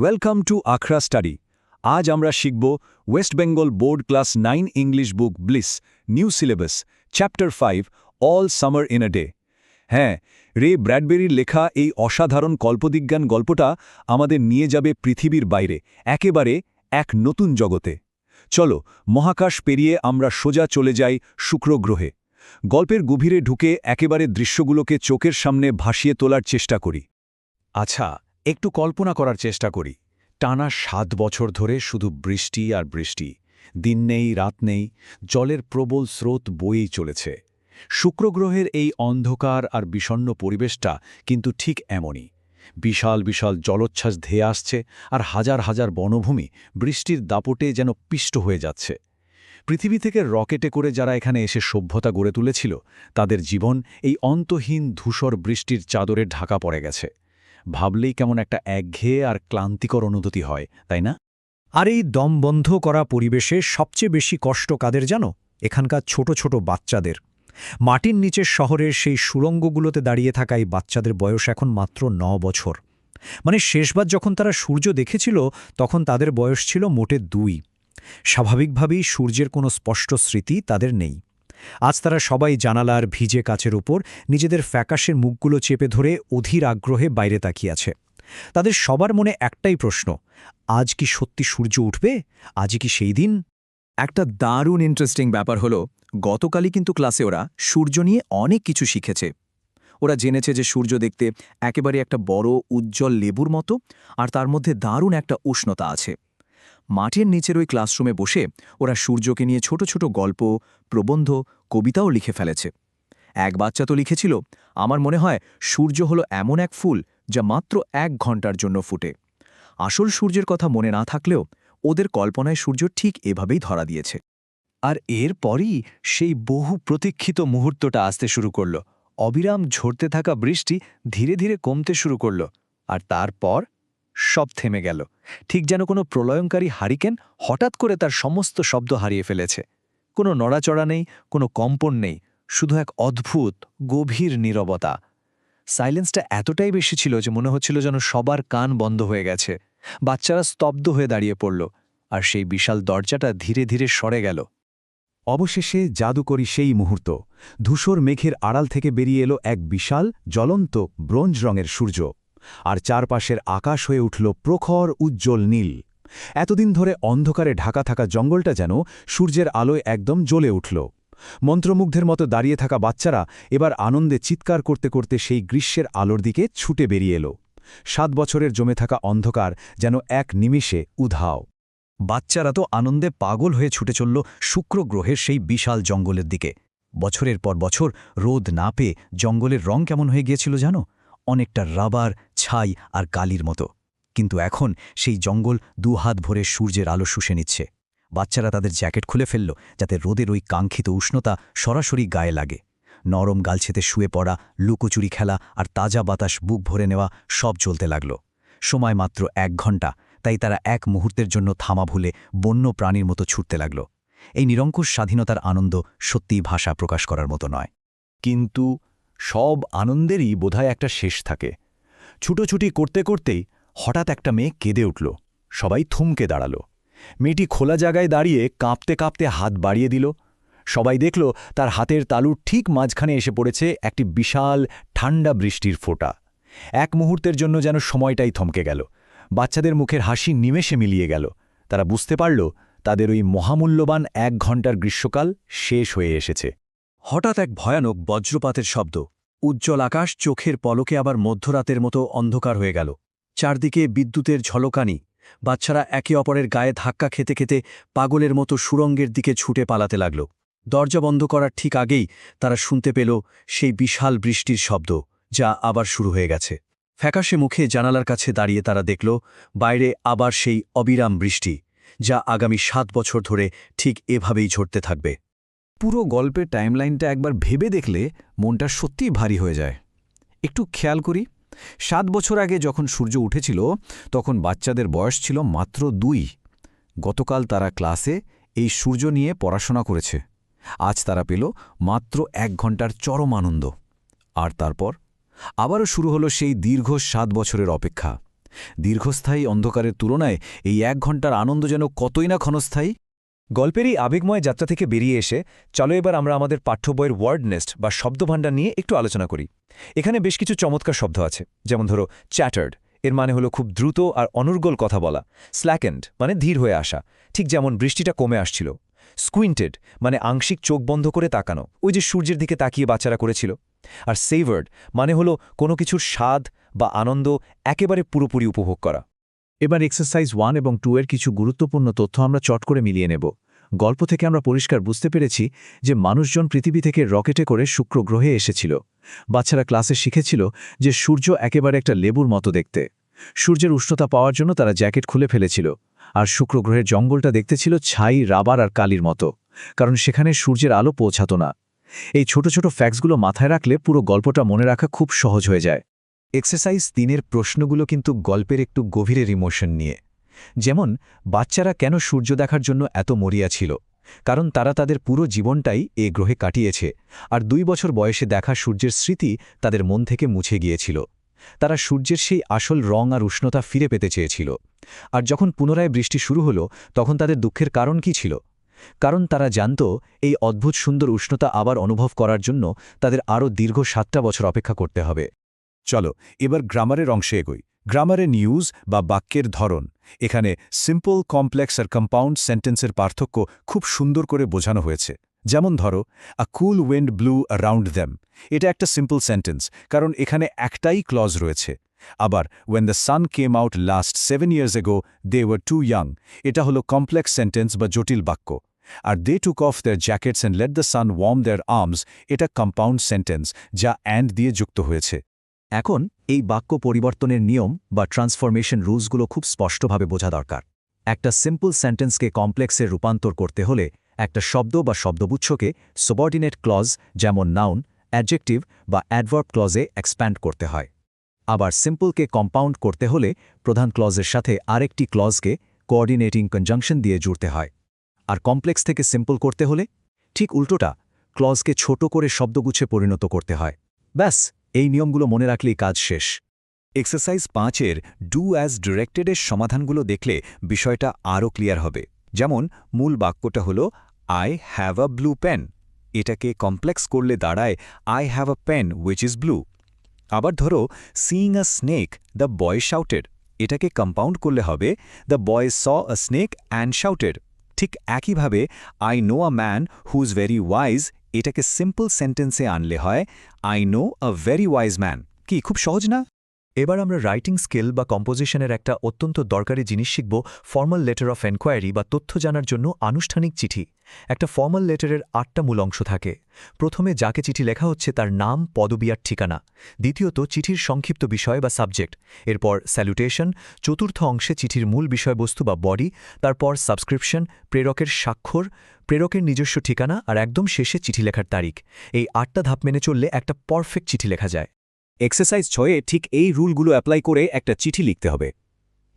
Welcome to আখড়া study. আজ আমরা শিখব West Bengal board class 9 English book bliss new syllabus chapter 5 all summer in a day. হ্যাঁ, রে ব্র্যাডবেরির লেখা এই অসাধারণ কল্পবিজ্ঞান গল্পটা আমাদের নিয়ে যাবে পৃথিবীর বাইরে, একেবারে এক নতুন জগতে। চলো, মহাকাশ পেরিয়ে আমরা সোজা চলে যাই শুক্র গ্রহে। গল্পের গভীরে ঢুকে একেবারে দৃশ্যগুলোকে চোখের সামনে ভাসিয়ে তোলার চেষ্টা করি। আচ্ছা, একটু কল্পনা করার চেষ্টা করি। টানা 7 বছর ধরে শুধু বৃষ্টি আর বৃষ্টি, দিন নেই রাত নেই, জলের প্রবল স্রোত বয়েই চলেছে। শুক্রগ্রহের এই অন্ধকার আর বিষণ্ণ পরিবেশটা কিন্তু ঠিক এমনই। বিশাল বিশাল জলোচ্ছ্বাস ধেয়ে আসছে, আর হাজার হাজার বনভূমি বৃষ্টির দাপটে যেন পিষ্ট হয়ে যাচ্ছে। পৃথিবী থেকে রকেটে করে যারা এখানে এসে সভ্যতা গড়ে তুলেছিল, তাদের জীবন এই অন্তহীন ধূসর বৃষ্টির চাদরে ঢাকা পড়ে গেছে। ভাবলেই কেমন একটা একঘেয়ে আর ক্লান্তিকর অনুভূতি হয়, তাই না? আর এই দমবন্ধ করা পরিবেশে সবচেয়ে বেশি কষ্ট কাদের জানো? এখানকার ছোট ছোট বাচ্চাদের। মাটির নিচের শহরের সেই সুড়ঙ্গগুলোতে দাঁড়িয়ে থাকা এই বাচ্চাদের বয়স এখন মাত্র 9 বছর। মানে শেষবার যখন তারা সূর্য দেখেছিল, তখন তাদের বয়স ছিল মোটে 2। স্বাভাবিকভাবেই সূর্যের কোনো স্পষ্ট স্মৃতি তাদের নেই। আজ তারা সবাই জানালার ভিজে কাচের উপর নিজেদের ফ্যাকাশের মুখগুলো চেপে ধরে অধীর আগ্রহে বাইরে তাকিয়ে আছে। তাদের সবার মনে একটাই প্রশ্ন, আজ কি সত্যি সূর্য উঠবে? আজই কি সেই দিন? একটা দারুণ ইন্টারেস্টিং ব্যাপার হলো, গতকালই কিন্তু ক্লাসে ওরা সূর্য নিয়ে অনেক কিছু শিখেছে। ওরা জেনেছে যে সূর্য দেখতে একেবারে একটা বড় উজ্জ্বল লেবুর মতো, আর তার মধ্যে দারুণ একটা উষ্ণতা আছে। মাটির নিচের ওই ক্লাসরুমে বসে ওরা সূর্যকে নিয়ে ছোট ছোট গল্প, প্রবন্ধ, কবিতাও লিখে ফেলেছে। এক বাচ্চা তো লিখেছিল, আমার মনে হয় সূর্য হলো এমন এক ফুল যা মাত্র 1 ঘন্টার জন্য ফুটে। আসল সূর্যের কথা মনে না থাকলেও ওদের কল্পনায় সূর্য ঠিক এভাবেই ধরা দিয়েছে। আর এরপরই সেই বহু প্রতীক্ষিত মুহূর্তটা আসতে শুরু করল। অবিরাম ঝরতে থাকা বৃষ্টি ধীরে ধীরে কমতে শুরু করল, আর তারপর সব থেমে গেল। ঠিক যেন কোনো প্রলয়ঙ্কারী হারিকেন হঠাৎ করে তার সমস্ত শব্দ হারিয়ে ফেলেছে। কোনো নড়াচড়া নেই, কোনো কম্পন নেই, শুধু এক অদ্ভুত গভীর নীরবতা। সাইলেন্সটা এতটাই বেশি ছিল যে মনে হচ্ছিল যেন সবার কান বন্ধ হয়ে গেছে। বাচ্চারা স্তব্ধ হয়ে দাঁড়িয়ে পড়ল, আর সেই বিশাল দরজাটা ধীরে ধীরে সরে গেল। অবশেষে জাদুকরী সেই মুহূর্ত। ধূসর মেঘের আড়াল থেকে বেরিয়ে এলো এক বিশাল জ্বলন্ত ব্রোঞ্জ রঙের সূর্য, আর চারপাশের আকাশ হয়ে উঠল প্রখর উজ্জ্বল নীল। এতদিন ধরে অন্ধকারে ঢাকা থাকা জঙ্গলটা যেন সূর্যের আলোয় একদম জ্বলে উঠল। মন্ত্রমুগ্ধের মতো দাঁড়িয়ে থাকা বাচ্চারা এবার আনন্দে চিৎকার করতে করতে সেই গ্রীষ্মের আলোর দিকে ছুটে বেরিয়ে এলো। 7 বছরের জমে থাকা অন্ধকার যেন এক নিমিষে উধাও। বাচ্চারা তো আনন্দে পাগল হয়ে ছুটে চলল শুক্র গ্রহের সেই বিশাল জঙ্গলের দিকে। বছরের পর বছর রোদ না পেয়ে জঙ্গলের রং কেমন হয়ে গিয়েছিল জানো? অনেকটা রাবার, ছাই আর কালির মতো। কিন্তু এখন সেই জঙ্গল 2 হাত ভরে সূর্যের আলো শুষে নিচ্ছে। বাচ্চারা তাদের জ্যাকেট খুলে ফেলল, যাতে রোদের ওই কাঙ্ক্ষিত উষ্ণতা সরাসরি গায়ে লাগে। নরম গালছেতে শুয়ে পড়া, লুকোচুরি খেলা আর তাজা বাতাস বুক ভরে নেওয়া সব চলতে লাগল। সময় মাত্র 1 ঘন্টা, তাই তারা এক মুহূর্তের জন্য থামা ভুলে বন্য প্রাণীর মতো ছুটতে লাগল। এই নিরঙ্কুশ স্বাধীনতার আনন্দ সত্যিই ভাষা প্রকাশ করার মতো নয়। কিন্তু সব আনন্দেরই বোধহয় একটা শেষ থাকে। ছুটোছুটি করতে করতেই হঠাৎ একটা মেয়ে কেঁদে উঠল। সবাই থমকে দাঁড়াল। মেয়েটি খোলা জায়গায় দাঁড়িয়ে কাঁপতে কাঁপতে হাত বাড়িয়ে দিল। সবাই দেখল তার হাতের তালুর ঠিক মাঝখানে এসে পড়েছে একটি বিশাল ঠান্ডা বৃষ্টির ফোঁটা। এক মুহূর্তের জন্য যেন সময়টাই থমকে গেল। বাচ্চাদের মুখের হাসি নিমেষে মিলিয়ে গেল। তারা বুঝতে পারল তাদের ওই মহামূল্যবান 1 ঘন্টার গ্রীষ্মকাল শেষ হয়ে এসেছে। হঠাৎ এক ভয়ানক বজ্রপাতের শব্দ। উজ্জ্বল আকাশ চোখের পলকে আবার মধ্যরাতের মতো অন্ধকার হয়ে গেল। চারদিকে বিদ্যুতের ঝলকানি। বাচ্চারা একে অপরের গায়ে ধাক্কা খেতে খেতে পাগলের মতো সুড়ঙ্গের দিকে ছুটে পালাতে লাগল। দরজা বন্ধ করার ঠিক আগেই তারা শুনতে পেল সেই বিশাল বৃষ্টির শব্দ, যা আবার শুরু হয়ে গেছে। ফ্যাকাশে মুখে জানালার কাছে দাঁড়িয়ে তারা দেখল বাইরে আবার সেই অবিরাম বৃষ্টি, যা আগামী 7 বছর ধরে ঠিক এভাবেই ঝরতে থাকবে। পুরো গল্পের টাইমলাইনটা একবার ভেবে দেখলে মনটা সত্যিই ভারী হয়ে যায়। একটু খেয়াল করি, 7 বছর আগে যখন সূর্য উঠেছিল তখন বাচ্চাদের বয়স ছিল মাত্র 2। গতকাল তারা ক্লাসে এই সূর্য নিয়ে পড়াশোনা করেছে। আজ তারা পেল মাত্র 1 ঘন্টার চরম আনন্দ। আর তারপর আবারও শুরু হলো সেই দীর্ঘ 7 বছরের অপেক্ষা। দীর্ঘস্থায়ী অন্ধকারের তুলনায় এই 1 ঘন্টার আনন্দ যেন কতই না ক্ষণস্থায়ী। গল্পের এই আবেগময় যাত্রা থেকে বেরিয়ে এসে চলো এবার আমরা আমাদের পাঠ্য বইয়ের ওয়ার্ড নেস্ট বা শব্দভাণ্ডার নিয়ে একটু আলোচনা করি। এখানে বেশ কিছু চমৎকার শব্দ আছে, যেমন ধরো চ্যাটার্ড, এর মানে হলো খুব দ্রুত আর অনর্গল কথা বলা। স্ল্যাকেন্ড মানে ধীর হয়ে আসা, ঠিক যেমন বৃষ্টিটা কমে আসছিল। স্কুইন্টেড মানে আংশিক চোখ বন্ধ করে তাকানো, ওই যে সূর্যের দিকে তাকিয়ে বাচ্চারা করেছিল। আর সেভার্ড মানে হলো কোনো কিছুর স্বাদ বা আনন্দ একেবারে পুরোপুরি উপভোগ করা। এবার এক্সারসাইজ 1 এবং 2 এর কিছু গুরুত্বপূর্ণ তথ্য আমরা চট করে মিলিয়ে নেব। গল্প থেকে আমরা পরিষ্কার বুঝতে পেরেছি যে মানুষজন পৃথিবী থেকে রকেটে করে শুক্র গ্রহে এসেছিল। বাচ্চারা ক্লাসে শিখেছিল যে সূর্য একেবারে একটা লেবুর মতো দেখতে। সূর্যের উষ্ণতা পাওয়ার জন্য তারা জ্যাকেট খুলে ফেলেছিল। আর শুক্র গ্রহের জঙ্গলটা দেখতে ছিল ছাই, রাবার আর কালির মতো, কারণ সেখানে সূর্যের আলো পৌঁছাত না। এই ছোট ছোট ফ্যাক্টসগুলো মাথায় রাখলে পুরো গল্পটা মনে রাখা খুব সহজ হয়ে যায়। এক্সারসাইজ 3-এর প্রশ্নগুলো কিন্তু গল্পের একটু গভীরের ইমোশন নিয়ে। যেমন বাচ্চারা কেন সূর্য দেখার জন্য এত মরিয়া ছিল? কারণ তারা তাদের পুরো জীবনটাই এ গ্রহে কাটিয়েছে, আর 2 বছর বয়সে দেখা সূর্যের স্মৃতি তাদের মন থেকে মুছে গিয়েছিল। তারা সূর্যের সেই আসল রং আর উষ্ণতা ফিরে পেতে চেয়েছিল। আর যখন পুনরায় বৃষ্টি শুরু হলো, তখন তাদের দুঃখের কারণ কি ছিল? কারণ তারা জানত এই অদ্ভুত সুন্দর উষ্ণতা আবার অনুভব করার জন্য তাদের আরও দীর্ঘ 7টা বছর অপেক্ষা করতে হবে। চলো এবার গ্রামারের অংশে এগোই। গ্রামারে নিউজ বা বাক্যের ধরন। এখানে সিম্পল, কমপ্লেক্স আর কম্পাউন্ড সেন্টেন্সের পার্থক্য খুব সুন্দর করে বোঝানো হয়েছে। যেমন ধরো, আ কুল উইন্ড ব্লু অ্যারাউন্ড দেম, এটা একটা সিম্পল সেন্টেন্স, কারণ এখানে একটাই ক্লজ রয়েছে। আবার when the sun came out last 7 years ago, they were too young, এটা হলো কমপ্লেক্স সেন্টেন্স বা জটিল বাক্য। আর they took off their jackets and let the sun warm their arms, এটা কম্পাউন্ড সেন্টেন্স যা অ্যান্ড দিয়ে যুক্ত হয়েছে। এখন এই বাক্য পরিবর্তনের নিয়ম বা ট্রান্সফরমেশন রুলসগুলো খুব স্পষ্টভাবে বোঝা দরকার। একটা সিম্পল সেন্টেন্সকে কমপ্লেক্সে রূপান্তর করতে হলে একটা শব্দ বা শব্দগুচ্ছকে subordinate ক্লজ যেমন নাউন, অ্যাডজেক্টিভ বা অ্যাডভার্ব ক্লজে এক্সপ্যান্ড করতে হয়। আবার সিম্পলকে কম্পাউন্ড করতে হলে প্রধান ক্লজের সাথে আরেকটি ক্লজকে কোঅর্ডিনেটিং কনজাংশন দিয়ে জুড়তে হয়। আর কমপ্লেক্স থেকে সিম্পল করতে হলে ঠিক উল্টোটা, ক্লজকে ছোট করে শব্দগুচ্ছে পরিণত করতে হয়। ব্যাস, এই নিয়মগুলো মনে রাখলেই কাজ শেষ। এক্সারসাইজ 5-এর ডু অ্যাজ ডিরেক্টেডের সমাধানগুলো দেখলে বিষয়টা আরও ক্লিয়ার হবে। যেমন মূল বাক্যটা হলো I have a blue pen, এটাকে কমপ্লেক্স করলে দাঁড়ায় I have a pen which is blue. আবার ধরো seeing a snake the boy shouted, এটাকে কম্পাউন্ড করলে হবে the boy saw a snake and shouted. ঠিক একইভাবে I know a man who is very wise, এটাকে সিম্পল সেন্টেন্সে আনলে হয় I know a very wise man. কি খুব সহজ না? এবার আমরা রাইটিং স্কিল বা কম্পোজিশনের একটা অত্যন্ত দরকারি জিনিস শিখব, ফর্মাল লেটার অফ এনকোয়ারি বা তথ্য জানার জন্য আনুষ্ঠানিক চিঠি। একটা ফর্মাল লেটারের 8টা মূল অংশ থাকে। প্রথমে যাকে চিঠি লেখা হচ্ছে তার নাম, পদবি আর ঠিকানা। দ্বিতীয়ত চিঠির সংক্ষিপ্ত বিষয় বা সাবজেক্ট। এরপর স্যালুটেশন। চতুর্থ অংশে চিঠির মূল বিষয়বস্তু বা বডি। তারপর সাবস্ক্রিপশন, প্রেরকের স্বাক্ষর, প্রেরকের নিজস্ব ঠিকানা আর একদম শেষে চিঠি লেখার তারিখ। এই 8টা ধাপ মেনে চললে একটা পারফেক্ট চিঠি লেখা যায়। এক্সারসাইজ 6-এ ঠিক এই রুলগুলো অ্যাপ্লাই করে একটা চিঠি লিখতে হবে।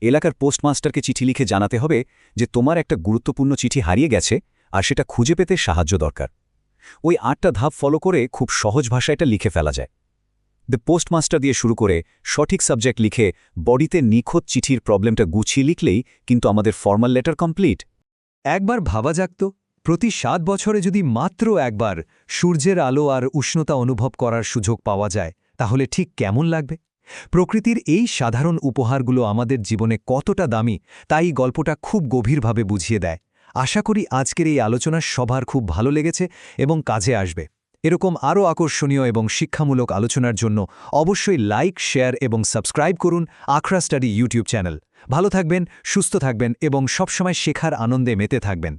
এলাকার পোস্টমাস্টারকে চিঠি লিখে জানাতে হবে যে তোমার একটা গুরুত্বপূর্ণ চিঠি হারিয়ে গেছে আর সেটা খুঁজে পেতে সাহায্য দরকার। ওই 8টা ধাপ ফলো করে খুব সহজ ভাষায় এটা লিখে ফেলা যায়। দ্য পোস্টমাস্টার দিয়ে শুরু করে সঠিক সাবজেক্ট লিখে বডিতে নিখোঁজ চিঠির প্রবলেমটা গুছিয়ে লিখলেই কিন্তু আমাদের ফর্মাল লেটার কমপ্লিট। একবার ভাবা যাক তো, প্রতি 7 বছরে যদি মাত্র একবার সূর্যের আলো আর উষ্ণতা অনুভব করার সুযোগ পাওয়া যায়, তাহলে ঠিক কেমন লাগবে? প্রকৃতির এই সাধারণ উপহারগুলো আমাদের জীবনে কতটা দামি, তাই গল্পটা খুব গভীরভাবে বুঝিয়ে দেয়। আশা করি আজকের এই আলোচনা সবার খুব ভালো লেগেছে এবং কাজে আসবে। এরকম আরও আকর্ষণীয় এবং শিক্ষামূলক আলোচনার জন্য অবশ্যই লাইক, শেয়ার এবং সাবস্ক্রাইব করুন আখড়া স্টাডি ইউটিউব চ্যানেল। ভালো থাকবেন, সুস্থ থাকবেন এবং সবসময় শেখার আনন্দে মেতে থাকবেন।